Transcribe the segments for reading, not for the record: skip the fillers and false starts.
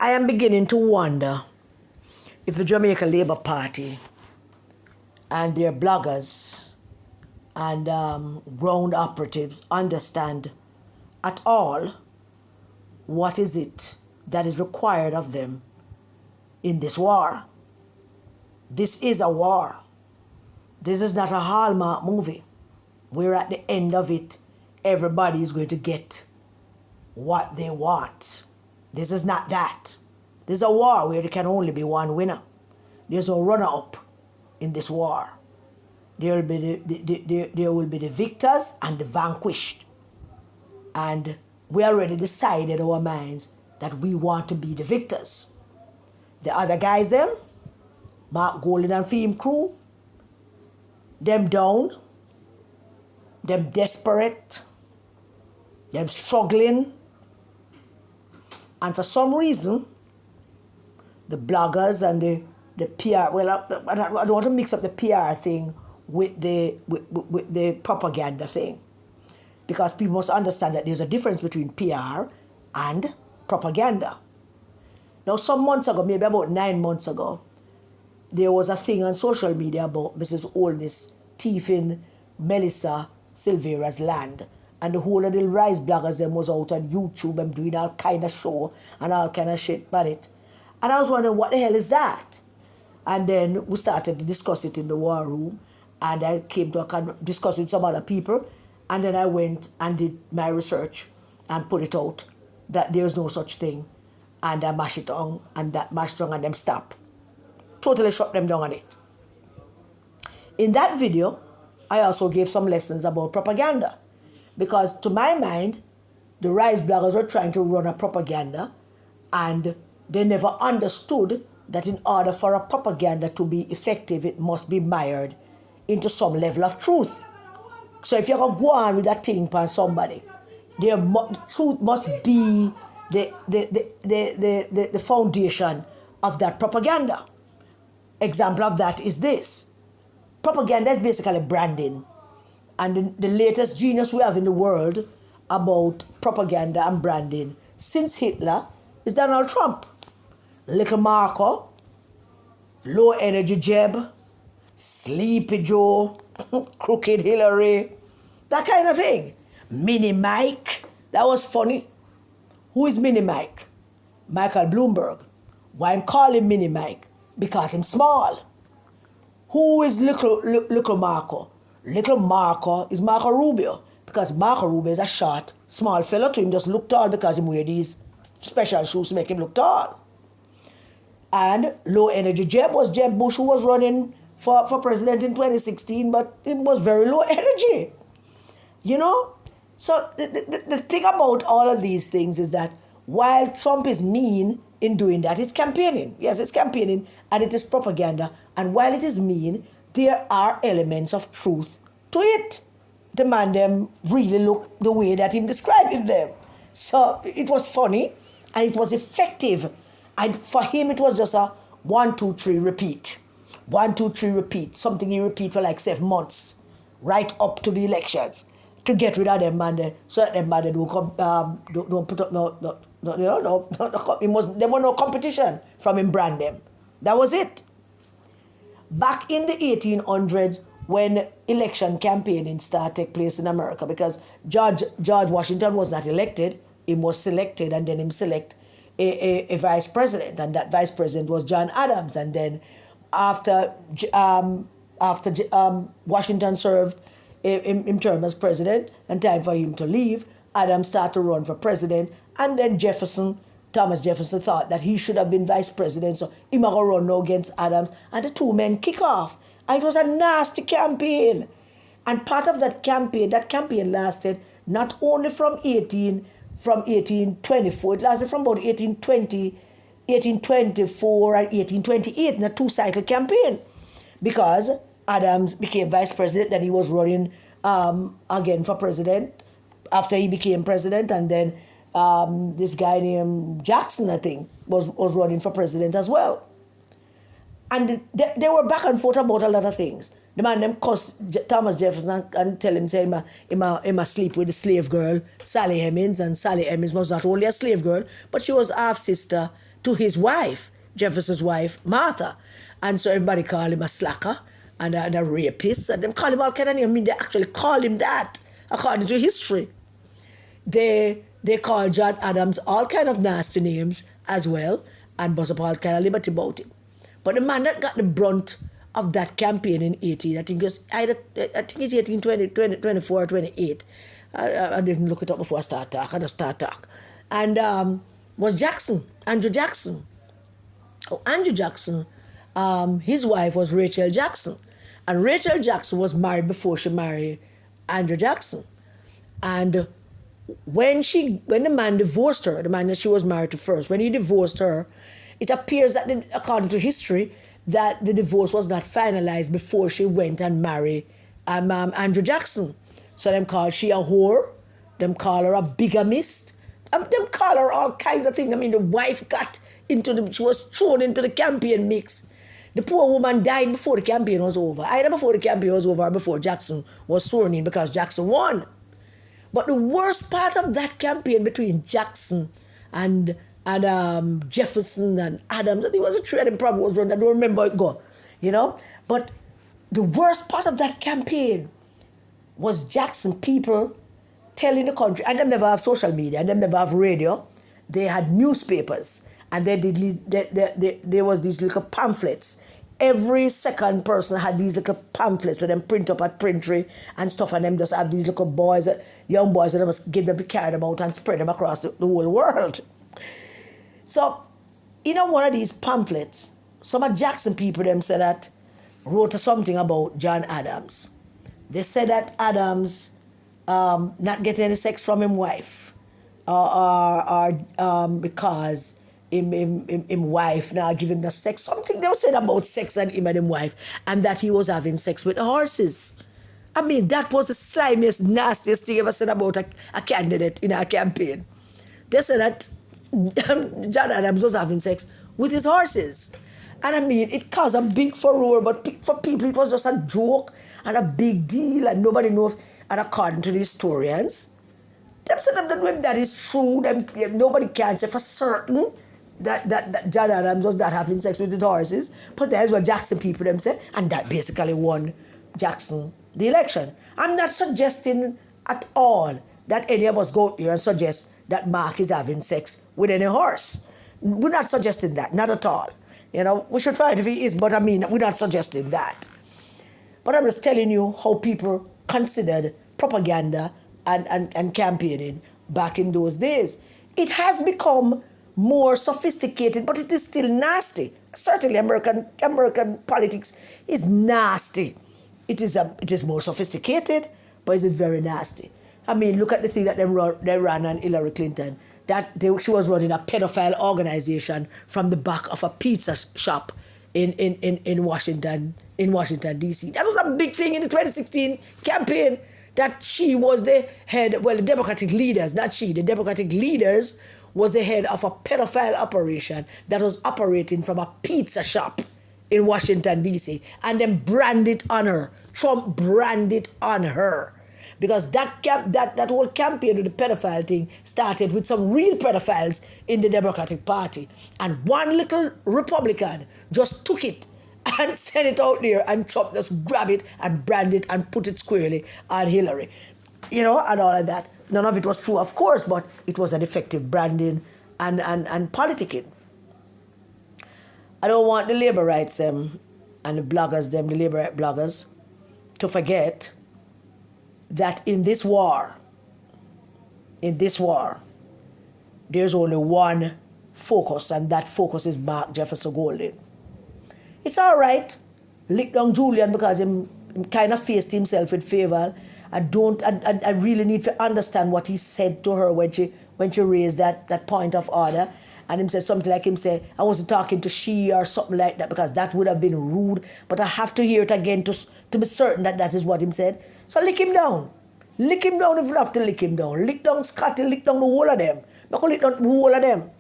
I am beginning to wonder if the Jamaica Labour Party and their bloggers and ground operatives understand at all what is it that is required of them in this war. This is a war. This is not a Hallmark movie where at the end of it, everybody is going to get what they want. This is not that. This is a war where there can only be one winner. There's no runner-up in this war. There will be the victors and the vanquished. And we already decided in our minds that we want to be the victors. The other guys, them, Mark Golden and Fame Crew, them down, them desperate, them struggling. And for some reason, the bloggers and the PR, well, I don't want to mix up the PR thing with the propaganda thing. Because people must understand that there's a difference between PR and propaganda. Now, some months ago, maybe about 9 months ago, there was a thing on social media about Mrs. Olness Tiefing Melissa Silvera's land. And the whole of the rice bloggers them was out on YouTube and doing all kind of show and all kind of shit about it. And I was wondering, what the hell is that? And then we started to discuss it in the war room. And I came to discuss with some other people. And then I went and did my research and put it out that there's no such thing. And I mash it on, and that mashed on, and them stop. Totally shut them down on it. In that video, I also gave some lessons about propaganda. Because to my mind, the rice bloggers were trying to run a propaganda, and they never understood that in order for a propaganda to be effective, it must be mired into some level of truth. So if you're going to go on with that thing upon somebody, the truth must be the foundation of that propaganda. Example of that is this. Propaganda is basically branding. And the latest genius we have in the world about propaganda and branding since Hitler is Donald Trump. Little Marco, Low Energy Jeb, Sleepy Joe, Crooked Hillary, that kind of thing. Mini Mike, that was funny. Who is Mini Mike? Michael Bloomberg. Why I'm calling Mini Mike? Because he's small. Who is Little Marco? Little Marco is Marco Rubio. Because Marco Rubio is a short, small fellow to him, just look tall because he wear these special shoes to make him look tall. And Low Energy Jeb was Jeb Bush, who was running for president in 2016, but it was very low energy. You know? So the thing about all of these things is that while Trump is mean in doing that, it's campaigning. Yes, it's campaigning and it is propaganda. And while it is mean, there are elements of truth to it. The man them really look the way that him describing them. So it was funny and it was effective. And for him, it was just a 1, 2, 3 repeat. 1, 2, 3 repeat. Something he repeat for like 7 months, right up to the elections, to get rid of them man, so that them man don't come, don't put up no there was no competition from him brand them. That was it. Back in the 1800s, when election campaigning started take place in America, because George Washington was not elected, he was selected, and then him select a vice president, and that vice president was John Adams. And then after Washington served in term as president and time for him to leave, Adams started to run for president, and then Thomas Jefferson thought that he should have been vice president, so he might go run now against Adams, and the two men kick off. And it was a nasty campaign. And part of that campaign lasted not only from 1824, it lasted from about 1820, 1824 and 1828 in a 2-cycle campaign. Because Adams became vice president, then he was running again for president after he became president, and then this guy named Jackson, I think, was running for president as well. And they were back and forth about a lot of things. The man them cuss Thomas Jefferson and tell him, say, him sleep with the slave girl, Sally Hemings, and Sally Hemings was not only a slave girl, but she was half sister to his wife, Jefferson's wife, Martha. And so everybody called him a slacker and a rapist, and them call him all kind of names. I mean, they actually call him that, according to history. They call John Adams all kind of nasty names as well, and bust up all kind of liberty about him. But the man that got the brunt of that campaign in 18, I think it's 18, 20, 24, 28. I didn't look it up before I start talk. I just start talk. And was Jackson, Andrew Jackson. Oh, Andrew Jackson, his wife was Rachel Jackson. And Rachel Jackson was married before she married Andrew Jackson. And when the man divorced her, the man that she was married to first, when he divorced her, it appears that, according to history, that the divorce was not finalized before she went and married Andrew Jackson. So them call she a whore, them call her a bigamist, them call her all kinds of things. I mean, the wife she was thrown into the campaign mix. The poor woman died before the campaign was over, either before the campaign was over or before Jackson was sworn in, because Jackson won. But the worst part of that campaign between Jackson and Jefferson and Adams, I think it was a three of them probably was run. I don't remember it go, But the worst part of that campaign was Jackson people telling the country, and they never have social media, and they never have radio. They had newspapers, and there was these little pamphlets. Every second person had these little pamphlets where them print up at Printry and stuff, and them just have these little boys, young boys, and they must give them to carry them out and spread them across the whole world. So, one of these pamphlets, some of Jackson people them said that wrote something about John Adams. They said that Adams not getting any sex from his wife, or because him wife now give him the sex. Something they said about sex and him and him wife, and that he was having sex with horses. I mean, that was the slimiest, nastiest thing ever said about a candidate in a campaign. They said that John Adams was having sex with his horses. And I mean, it caused a big furore, but for people it was just a joke and a big deal, and nobody knows. And according to the historians, them said that that is true. Nobody can say for certain that John Adams was not having sex with his horses, but that's what Jackson people them said, and that basically won Jackson the election. I'm not suggesting at all that any of us go here and suggest that Mark is having sex with any horse. We're not suggesting that, not at all. We should find if he is, but I mean, we're not suggesting that. But I'm just telling you how people considered propaganda and campaigning back in those days. It has become more sophisticated, but it is still nasty. Certainly American politics is nasty. It is more sophisticated, but it is very nasty. I mean, look at the thing that they ran on Hillary Clinton. She was running a pedophile organization from the back of a pizza shop in Washington D.C. That was a big thing in the 2016 campaign, that she was the head, the Democratic leaders, not she, the Democratic leaders was the head of a pedophile operation that was operating from a pizza shop in Washington, D.C. And then brand it on her. Trump brand it on her. Because that whole campaign with the pedophile thing started with some real pedophiles in the Democratic Party. And one little Republican just took it and sent it out there, and Trump just grabbed it and brand it and put it squarely on Hillary. And all of that. None of it was true, of course, but it was an effective branding and politicking. I don't want the labor rights and the bloggers, the labor right bloggers, to forget that in this war, there's only one focus, and that focus is Mark Jefferson Golden. It's all right, lick down Julian because he kind of faced himself with favor. I really need to understand what he said to her when she raised that point of order. And him said something like I wasn't talking to she or something like that, because that would have been rude. But I have to hear it again to be certain that is what him said. So lick him down. Lick him down if you have to lick him down. Lick down Scotty, lick down the whole of them. Not lick down the whole of them.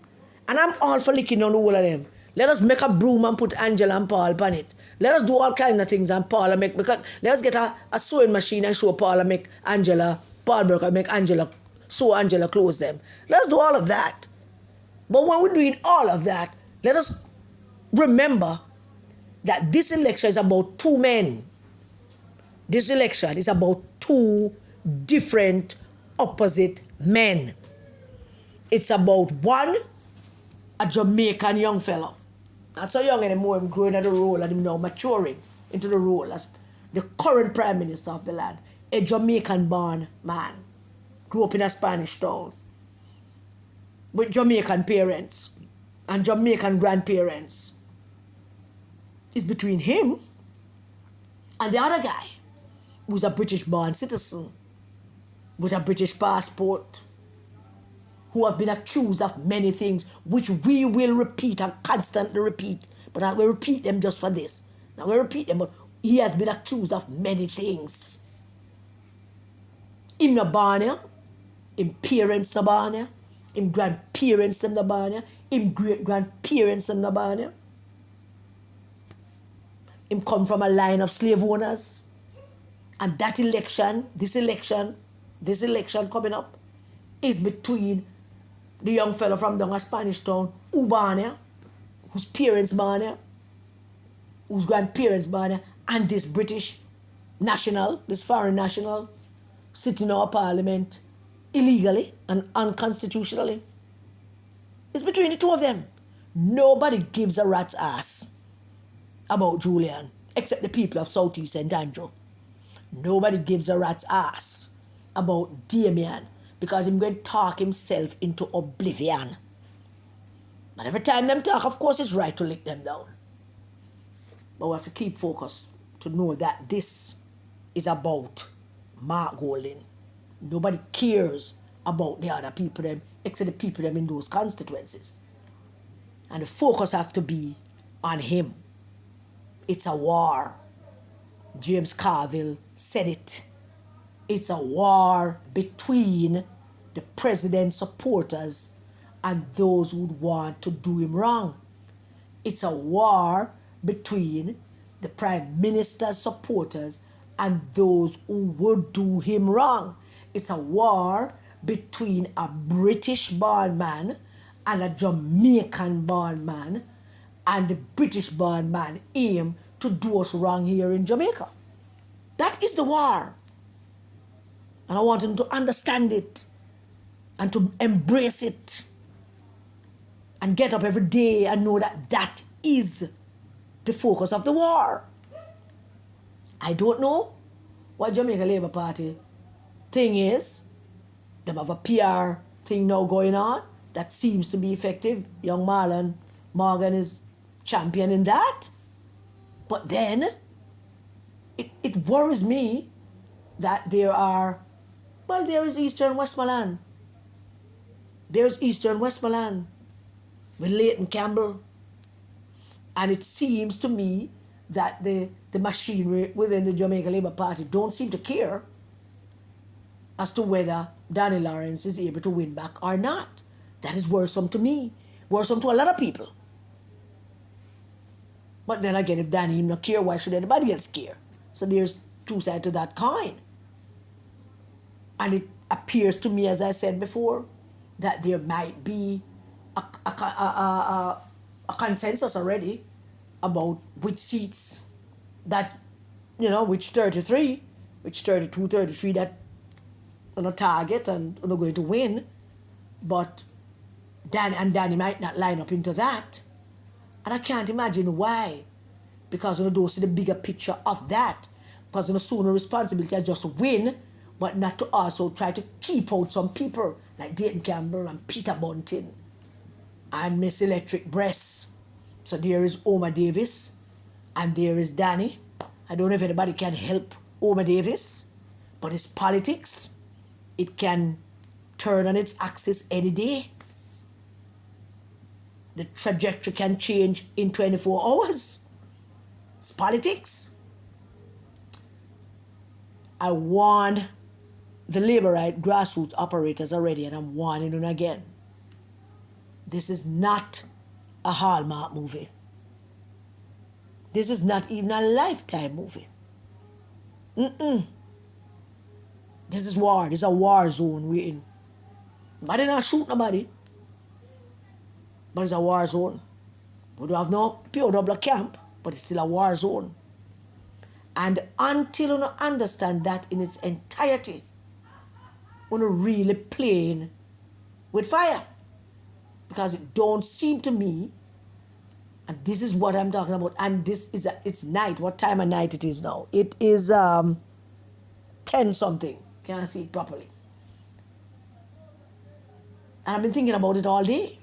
And I'm all for licking down the whole of them. Let us make a broom and put Angela and Paul upon it. Let us do all kinds of things and Paula make, because let us get a sewing machine and show Paula make Angela, Paul Burke make Angela, sew Angela clothes them. Let's do all of that. But when we're doing all of that, let us remember that this election is about two men. This election is about two different opposite men. It's about one, a Jamaican young fellow. Not so young anymore, him growing at the role and him now maturing into the role as the current Prime Minister of the land. A Jamaican born man. Grew up in a Spanish town. With Jamaican parents and Jamaican grandparents. It's between him and the other guy who's a British born citizen with a British passport, who have been accused of many things, which we will repeat and constantly repeat. But I will repeat them just for this. I will repeat them, but he has been accused of many things. Him not born here, him parents not born here, him grandparents them not born here, him great-grandparents them not born here. Him come from a line of slave owners. And that election, this election coming up, is between the young fellow from down a Spanish town, who born here, whose parents born here, whose grandparents born here, and this British national, this foreign national, sitting in our parliament illegally and unconstitutionally. It's between the two of them. Nobody gives a rat's ass about Julian, except the people of Southeast St. Andrew. Nobody gives a rat's ass about Damien, because he's going to talk himself into oblivion. But every time them talk, of course, it's right to lick them down. But we have to keep focused to know that this is about Mark Golding. Nobody cares about the other people them, except the people them in those constituencies. And the focus have to be on him. It's a war. James Carville said it. It's a war between the president's supporters and those who want to do him wrong. It's a war between the Prime Minister's supporters and those who would do him wrong. It's a war between a British-born man and a Jamaican-born man, and the British-born man aim to do us wrong here in Jamaica. That is the war. And I want him to understand it and to embrace it and get up every day and know that that is the focus of the war. I don't know what Jamaica Labour Party thing is. They have a PR thing now going on that seems to be effective. Young Marlon Morgan is championing that. But then it worries me that there is Eastern Westmoreland. There's Eastern Westmoreland with Leighton Campbell. And it seems to me that the machinery within the Jamaica Labour Party don't seem to care as to whether Danny Lawrence is able to win back or not. That is worrisome to me, worrisome to a lot of people. But then again, if Danny not care, why should anybody else care? So there's two sides to that coin. And it appears to me, as I said before, that there might be a consensus already about which seats that, which 33, which 32, 33 that target and are going to win. But Danny might not line up into that. And I can't imagine why. Because don't see the bigger picture of that. Because sooner responsibility is just to win, but not to also try to keep out some people like Dayton Campbell and Peter Bunting and Miss Electric Breasts. So there is Oma Davis and there is Danny. I don't know if anybody can help Oma Davis, but it's politics. It can turn on its axis any day. The trajectory can change in 24 hours. It's politics. I warned the Labourite grassroots operators already, and I'm warning them again. This is not a Hallmark movie. This is not even a Lifetime movie. This is war. This is a war zone we're in. Nobody not shoot nobody. but it's a war zone. We don't have no POW camp, but it's still a war zone. And until you understand that in its entirety, you're really playing with fire. Because it don't seem to me, and this is what I'm talking about, and this is it's night. What time of night it is now? It is 10 something. Can't see it properly. And I've been thinking about it all day.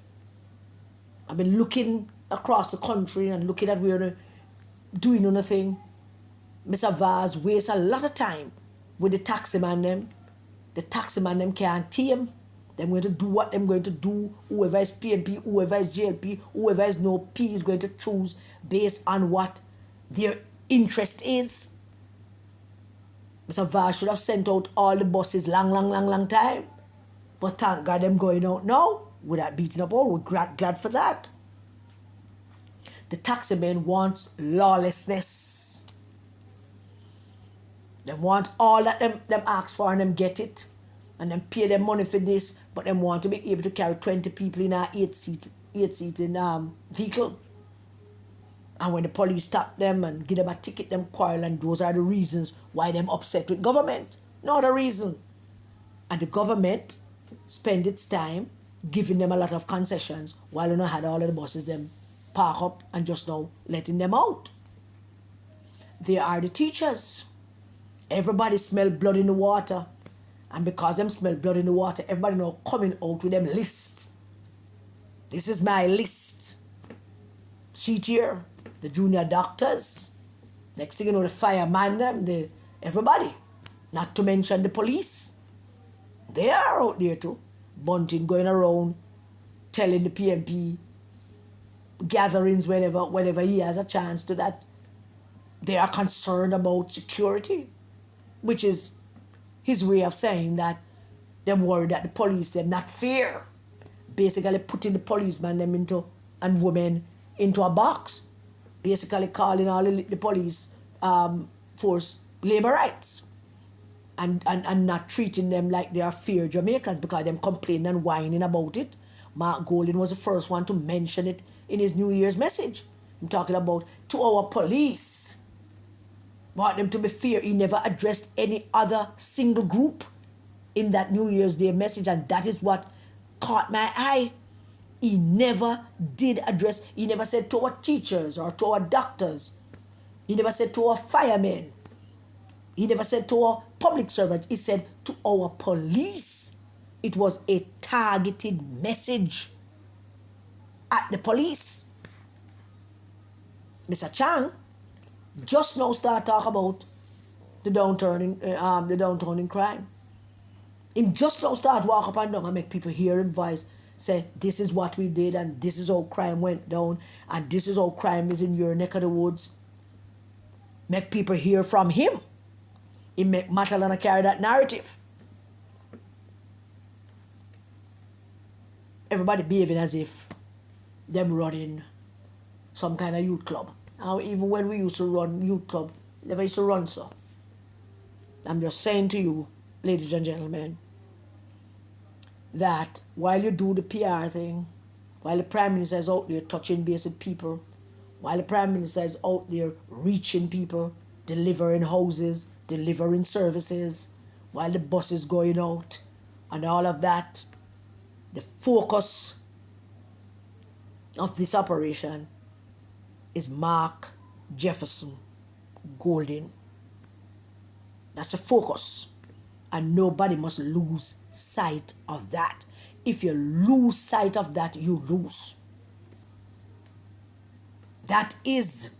I've been looking across the country and looking at where they're doing anything. Mr. Vaz wastes a lot of time with the taxi man them. The taxi man them can't tame. They're going to do what they're going to do. Whoever is PMP, whoever is JLP, whoever is no P is going to choose based on what their interest is. Mr. Vaz should have sent out all the buses long time. But thank God them going out now. With that beating up all, we're glad for that. The taxi man wants lawlessness. They want all that them ask for and them get it. And then pay them money for this, but them want to be able to carry 20 people in a 8-seat vehicle. And when the police stop them and give them a ticket, them quarrel, and those are the reasons why them upset with government. No other reason. And the government spend its time giving them a lot of concessions while you know had all of the buses them park up and just now letting them out. They are the teachers. Everybody smell blood in the water. And because them smell blood in the water, everybody now coming out with them list. This is my list. See it here. The junior doctors. Next thing you know, the fireman, them, everybody. Not to mention the police. They are out there too. Bunting going around, telling the PMP gatherings whenever he has a chance to that. They are concerned about security, which is his way of saying that they're worried that the police, they're not fair. Basically putting the policeman them into, and women into a box. Basically calling all the police force labor rights. And not treating them like they are fair Jamaicans because them complaining and whining about it. Mark Golding was the first one to mention it in his New Year's message. I'm talking about to our police. Want them to be fair. He never addressed any other single group in that New Year's Day message, and that is what caught my eye. He never did address, he never said to our teachers or to our doctors. He never said to our firemen. He never said to our public servants. He said to our police. It was a targeted message at the police. Mr. Chang just now start talk about the downturn in crime. Him just now start walk up and down and make people hear him voice say this is what we did and this is how crime went down and this is how crime is in your neck of the woods. Make people hear from him. He make Matalana carry that narrative. Everybody behaving as if them running some kind of youth club. And even when we used to run youth club, never used to run so. I'm just saying to you, ladies and gentlemen, that while you do the PR thing, while the Prime Minister is out there touching base with people, while the Prime Minister is out there reaching people, delivering houses, delivering services, while the bus is going out, and all of that, the focus of this operation is Mark Jefferson Golding. That's the focus. And nobody must lose sight of that. If you lose sight of that, you lose. That is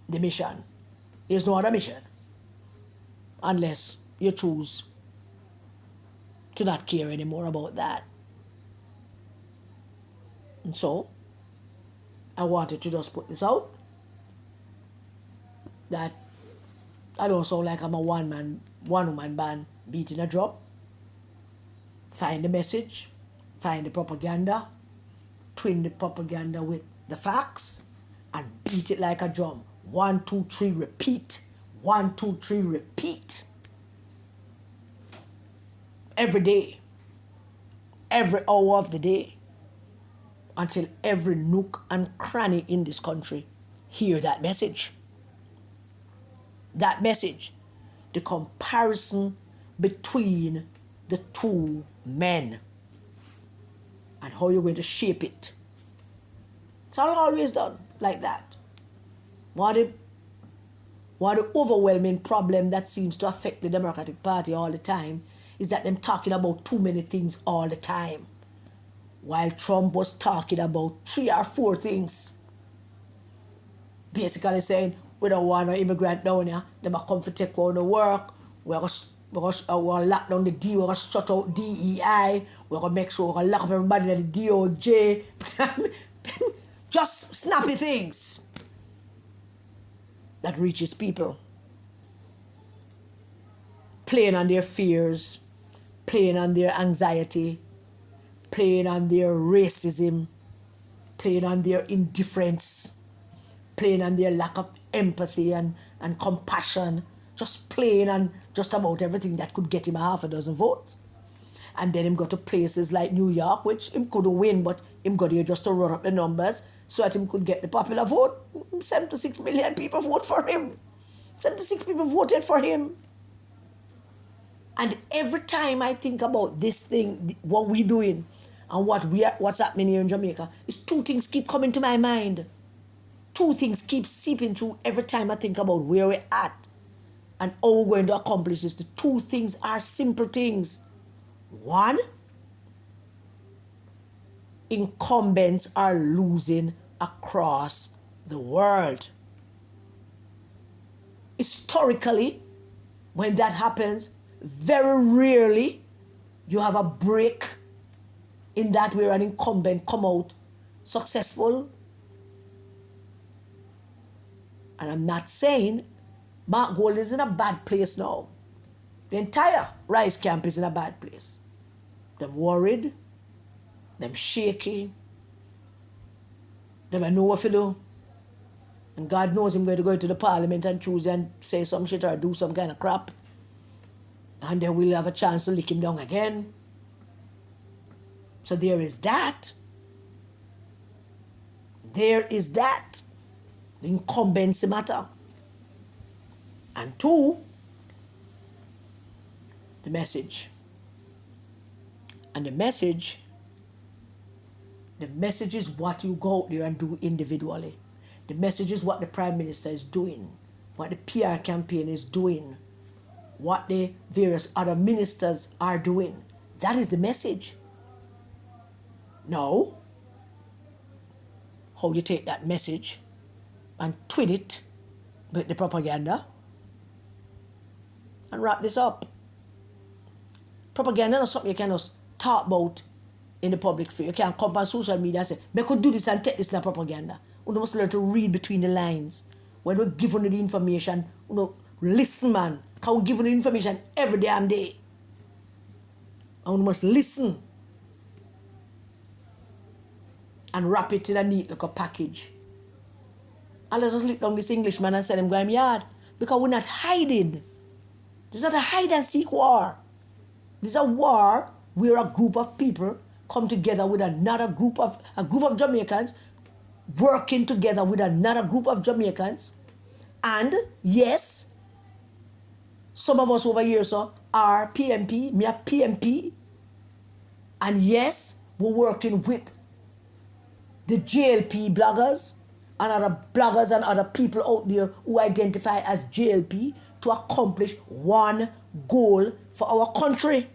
the mission. There's no other mission. Unless you choose to not care anymore about that. And so, I wanted to just put this out. That I don't sound like I'm a one-woman band beating a drum. Find the message, find the propaganda, twin the propaganda with the facts, and beat it like a drum. 1, 2, 3, repeat. 1, 2, 3, repeat. Every day. Every hour of the day. until every nook and cranny in this country hear that message. That message, the comparison between the two men and how you're going to shape it. It's all always done like that. One of the overwhelming problem that seems to affect the Democratic Party all the time is that them talking about too many things all the time, while Trump was talking about 3 or 4 things. Basically saying, we don't want an immigrant down here. They might come to take on the work. We're going to lock down the D. We're going to shut out DEI. We're going to make sure we're going to lock up everybody at the DOJ. Just snappy things that reaches people. Playing on their fears, playing on their anxiety, playing on their racism, playing on their indifference, playing on their lack of empathy and compassion, just playing on just about everything that could get him 6 votes. And then him go to places like New York, which him couldn't win, but him got here just to run up the numbers so that him could get the popular vote. 76 million people vote for him. 76 people voted for him. And every time I think about this thing, what we're doing, and what's happening here in Jamaica, is 2 things keep coming to my mind. 2 things keep seeping through every time I think about where we're at and how we're going to accomplish this. The 2 things are simple things. 1, incumbents are losing across the world. Historically, when that happens, very rarely you have a break in that where an incumbent come out successful. And I'm not saying Mark Gold is in a bad place now. The entire Rice camp is in a bad place. Them worried, them shaky, them know what to do. And God knows him going to go into the parliament on Tuesday and say some shit or do some kind of crap. And then we'll have a chance to lick him down again. So there is that. There is that. The incumbency matter. And 2, the message. And the message is what you go out there and do individually. The message is what the Prime Minister is doing, what the PR campaign is doing, what the various other ministers are doing. That is the message. Now, how you take that message and twin it with the propaganda and wrap this up. Propaganda is something you can just talk about in the public sphere. You can't come on social media and say, I could do this and take this in propaganda. You must learn to read between the lines. When we're giving you the information, listen, man. Because we're giving you the information every damn day. And we must listen and wrap it in a neat little package. And let us lick down this Englishman and send him go him yard. Because we're not hiding. This is not a hide and seek war. This is a war where a group of people come together with another group of Jamaicans, working together with another group of Jamaicans. And yes, some of us over here are PMP, me are PMP. And yes, we're working with the JLP bloggers and other bloggers and other people out there who identify as JLP to accomplish one goal for our country.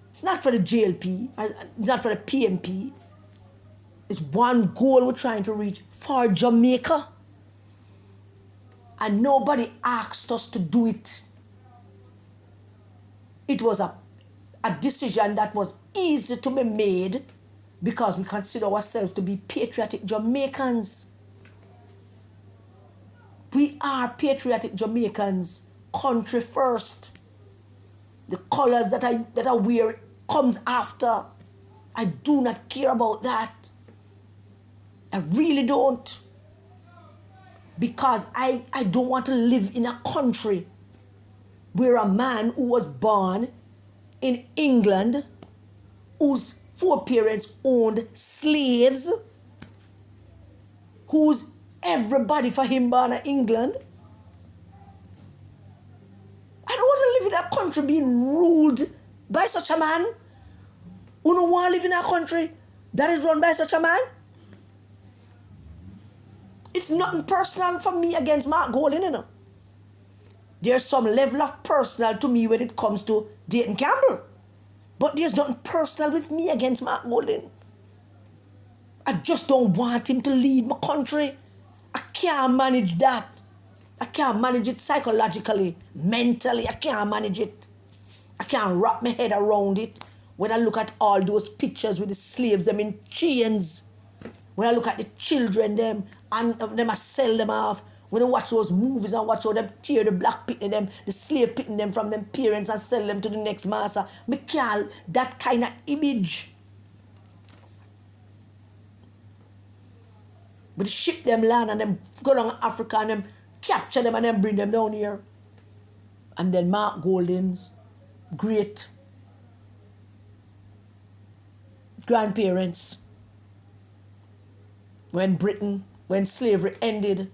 It's not for the JLP, it's not for the PMP. It's one goal we're trying to reach for Jamaica. And nobody asked us to do it. It was a decision that was easy to be made because we consider ourselves to be patriotic Jamaicans. We are patriotic Jamaicans, country first. The colors that I wear comes after. I do not care about that. I really don't. Because I don't want to live in a country where a man who was born in England, whose foreparents owned slaves who's everybody for him born in England. I don't want to live in a country being ruled by such a man. Who don't want to live in a country that is run by such a man? It's nothing personal for me against Mark Golding, you know. There's some level of personal to me when it comes to Dayton Campbell. But there's nothing personal with me against Mark Golding. I just don't want him to lead my country. I can't manage that. I can't manage it psychologically, mentally. I can't manage it. I can't wrap my head around it. When I look at all those pictures with the slaves, them in chains. When I look at the children, them, and them I sell them off. When I watch those movies and watch how them tear the black pit in them, the slave picking them from them parents and sell them to the next master. Me can't, that kind of image. But they ship them land and them go down Africa and them capture them and then bring them down here. And then Mark Golding's great grandparents, when slavery ended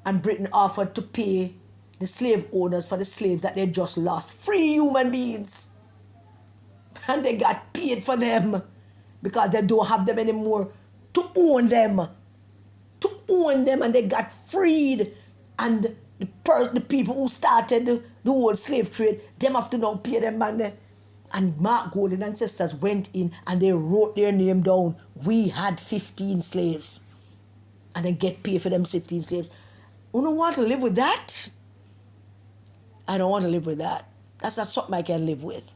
and Britain offered to pay the slave owners for the slaves that they just lost, free human beings, and they got paid for them because they don't have them anymore to own them, and they got freed. And the people who started the whole slave trade, them have to now pay them money. And Mark Golding ancestors went in and they wrote their name down. We had 15 slaves. And they get paid for them 15 slaves. You don't want to live with that? I don't want to live with that. That's not something I can live with.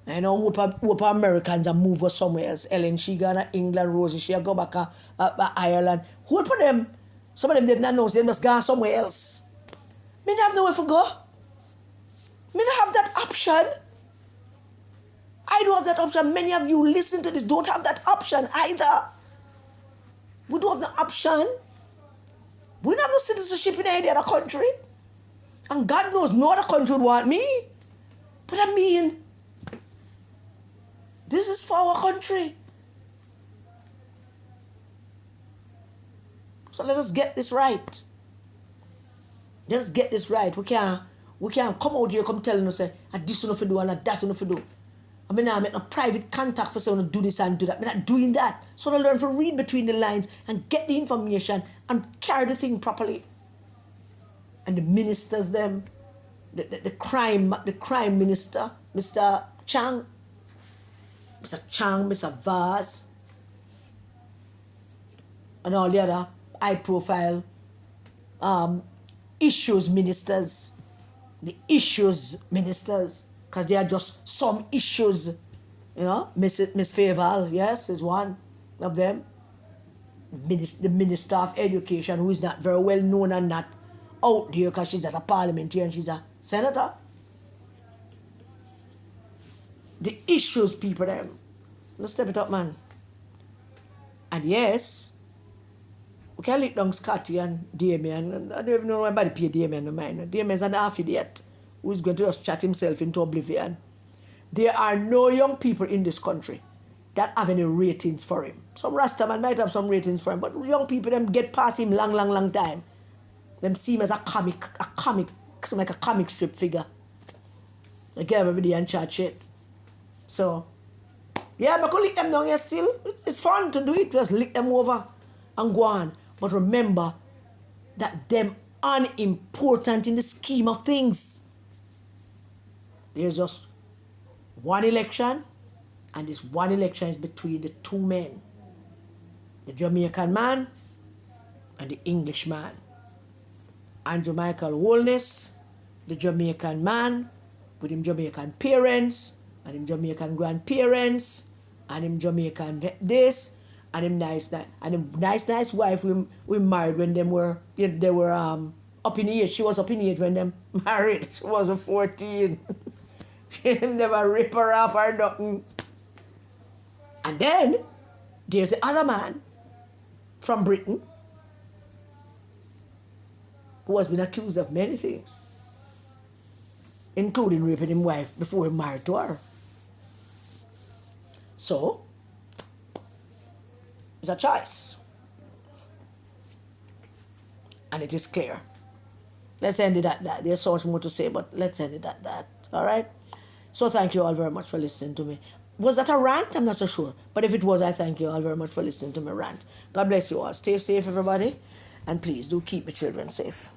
I know hope Americans are move somewhere else. Ellen, she gone to England. Rosie, she go back to Ireland. Who for them? Some of them did not know. So they must go somewhere else. Me don't have nowhere to go. Me don't have that option. I don't have that option. Many of you listen to this don't have that option either. We don't have the option. We don't have the citizenship in any other country. And God knows no other country would want me. But I mean, this is for our country. So let us get this right. Let us get this right. We can't come out here come telling us, this enough to do and that enough to do. I mean, I make a private contact for someone to do this and do that. I'm not doing that. So I learn to read between the lines and get the information and carry the thing properly. And the ministers, them, the crime minister, Mr. Chang, Mr. Vaz, and all the other high-profile issues ministers, the issues ministers. Because they are just some issues, you know. Miss Faval, yes, is one of them. The Minister of Education, who is not very well known and not out there because she's at a parliamentarian, she's a senator. The issues, people, them. Let's step it up, man. And yes, we can lick down Scotty and Damien. I don't even know anybody pay Damien no mind. Damien's an half idiot who is going to just chat himself into oblivion. There are no young people in this country that have any ratings for him. Some Rastaman might have some ratings for him, but young people them get past him long time. Them see him as a comic, something like a comic strip figure. They get him every day and chat shit. So, yeah, I could lick them down here still. It's fun to do it, just lick them over and go on. But remember that them unimportant in the scheme of things. There's just one election, and this one election is between the two men, the Jamaican man and the English man. Andrew Michael Holness, the Jamaican man with him Jamaican parents and him Jamaican grandparents and him Jamaican this and him nice wife we married when they were up in age. She was up in age when them married. She was 14. She never rip her off or nothing. And then there's the other man from Britain who has been accused of many things, including raping his wife before he married to her. So, it's a choice. And it is clear. Let's end it at that. There's so much more to say, but let's end it at that. All right? So, thank you all very much for listening to me. Was that a rant? I'm not so sure. But if it was, I thank you all very much for listening to my rant. God bless you all. Stay safe, everybody. And please do keep the children safe.